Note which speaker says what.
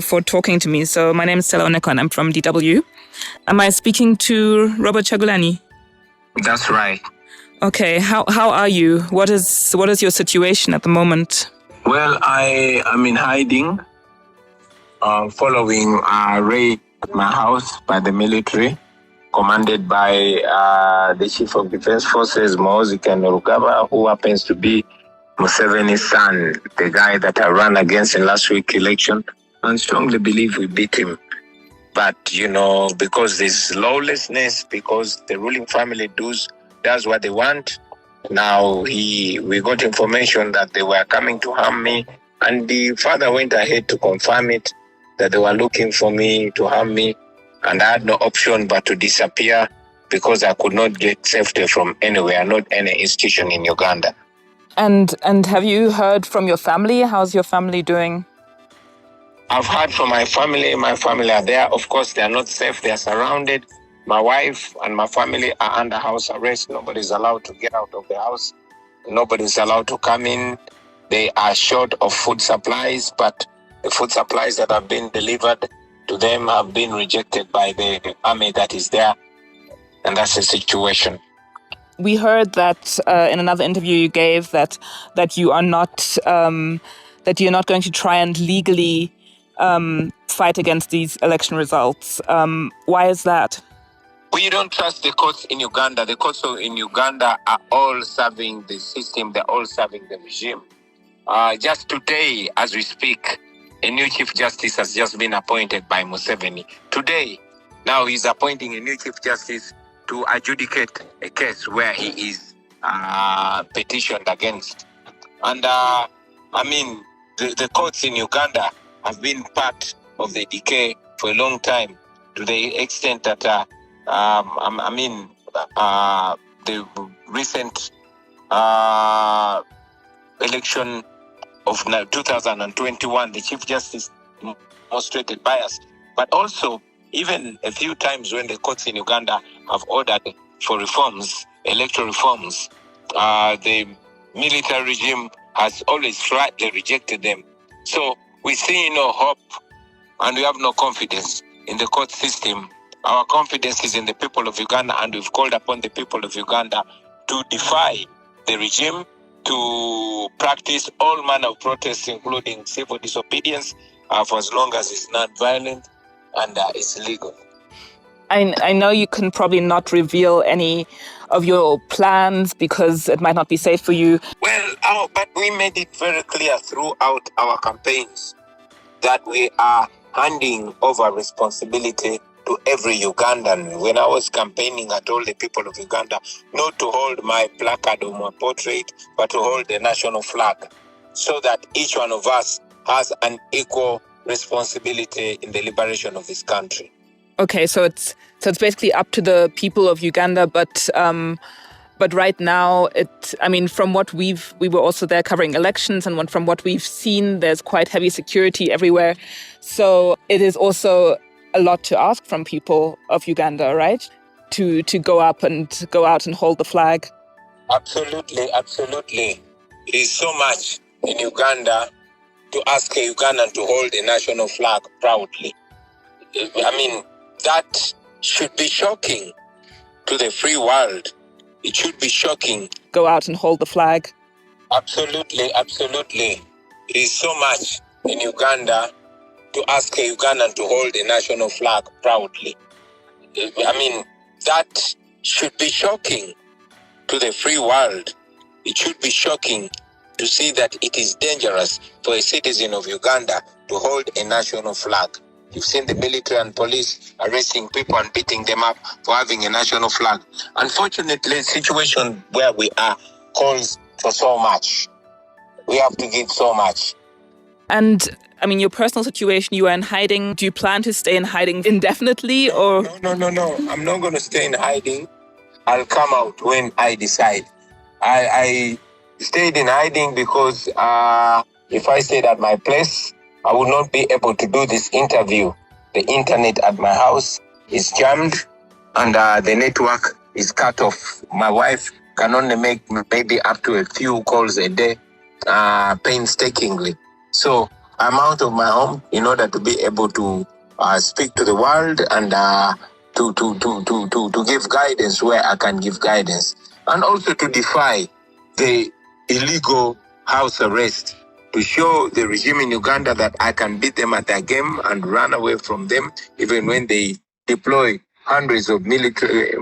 Speaker 1: for talking to me. So my name is Stella Oneko and I'm from DW. Am I speaking to Robert Chagulani?
Speaker 2: That's right.
Speaker 1: Okay, how are you? What is your situation at the moment?
Speaker 2: Well, I am in hiding, following a raid at my house by the military, commanded by the Chief of Defense Forces, Muhoozi Kainerugaba, who happens to be Museveni's son, the guy that I ran against in last week's election, and strongly believe we beat him. But, because there's lawlessness, because the ruling family does what they want, now we got information that they were coming to harm me, and the father went ahead to confirm it, that they were looking for me to harm me, and I had no option but to disappear because I could not get safety from anywhere, not any institution in Uganda.
Speaker 1: And have you heard from your family? How's your family doing?
Speaker 2: I've heard from my family. My family are there. Of course, they are not safe. They are surrounded. My wife and my family are under house arrest. Nobody's allowed to get out of the house. Nobody's allowed to come in. They are short of food supplies, but the food supplies that have been delivered to them have been rejected by the army that is there. And that's the situation.
Speaker 1: We heard that in another interview you gave that you are not that you're not going to try and legally fight against these election results. Why is that?
Speaker 2: We don't trust the courts in Uganda. The courts in Uganda are all serving the system. They're all serving the regime. Just today, as we speak, a new Chief Justice has just been appointed by Museveni. Today, now he's appointing a new Chief Justice to adjudicate a case where he is petitioned against. And the courts in Uganda have been part of the decay for a long time, to the extent that the recent election of 2021, the Chief Justice demonstrated bias, but also even a few times when the courts in Uganda have ordered for reforms, electoral reforms, the military regime has always flatly rejected them. So we see no hope and we have no confidence in the court system. Our confidence is in the people of Uganda, and we've called upon the people of Uganda to defy the regime, to practice all manner of protests, including civil disobedience, for as long as it's not violent and it's legal.
Speaker 1: I know you can probably not reveal any of your plans because it might not be safe for you.
Speaker 2: Well, but we made it very clear throughout our campaigns that we are handing over responsibility to every Ugandan. When I was campaigning, I told the people of Uganda not to hold my placard or my portrait, but to hold the national flag, so that each one of us has an equal responsibility in the liberation of this country.
Speaker 1: Okay, so it's basically up to the people of Uganda, but right now from what we were also there covering elections, and from what we've seen, there's quite heavy security everywhere. So it is also a lot to ask from people of Uganda, right? To go out and hold the flag.
Speaker 2: Absolutely. It is so much in Uganda to ask a Ugandan to hold the national flag proudly. That should be shocking to the free world. It should be shocking.
Speaker 1: Go out and hold the flag.
Speaker 2: Absolutely. It is so much in Uganda to ask a Ugandan to hold the national flag proudly. That should be shocking to the free world. It should be shocking to see that it is dangerous for a citizen of Uganda to hold a national flag. You've seen the military and police arresting people and beating them up for having a national flag. Unfortunately, the situation where we are calls for so much. We have to give so much.
Speaker 1: And your personal situation, you are in hiding. Do you plan to stay in hiding indefinitely, or?
Speaker 2: No. I'm not going to stay in hiding. I'll come out when I decide. I stayed in hiding because if I stayed at my place, I would not be able to do this interview. The internet at my house is jammed and the network is cut off. My wife can only make maybe up to a few calls a day, painstakingly. So I'm out of my home in order to be able to speak to the world and to give guidance where I can give guidance, and also to defy the illegal house arrest, to show the regime in Uganda that I can beat them at their game and run away from them, even when they deploy hundreds of military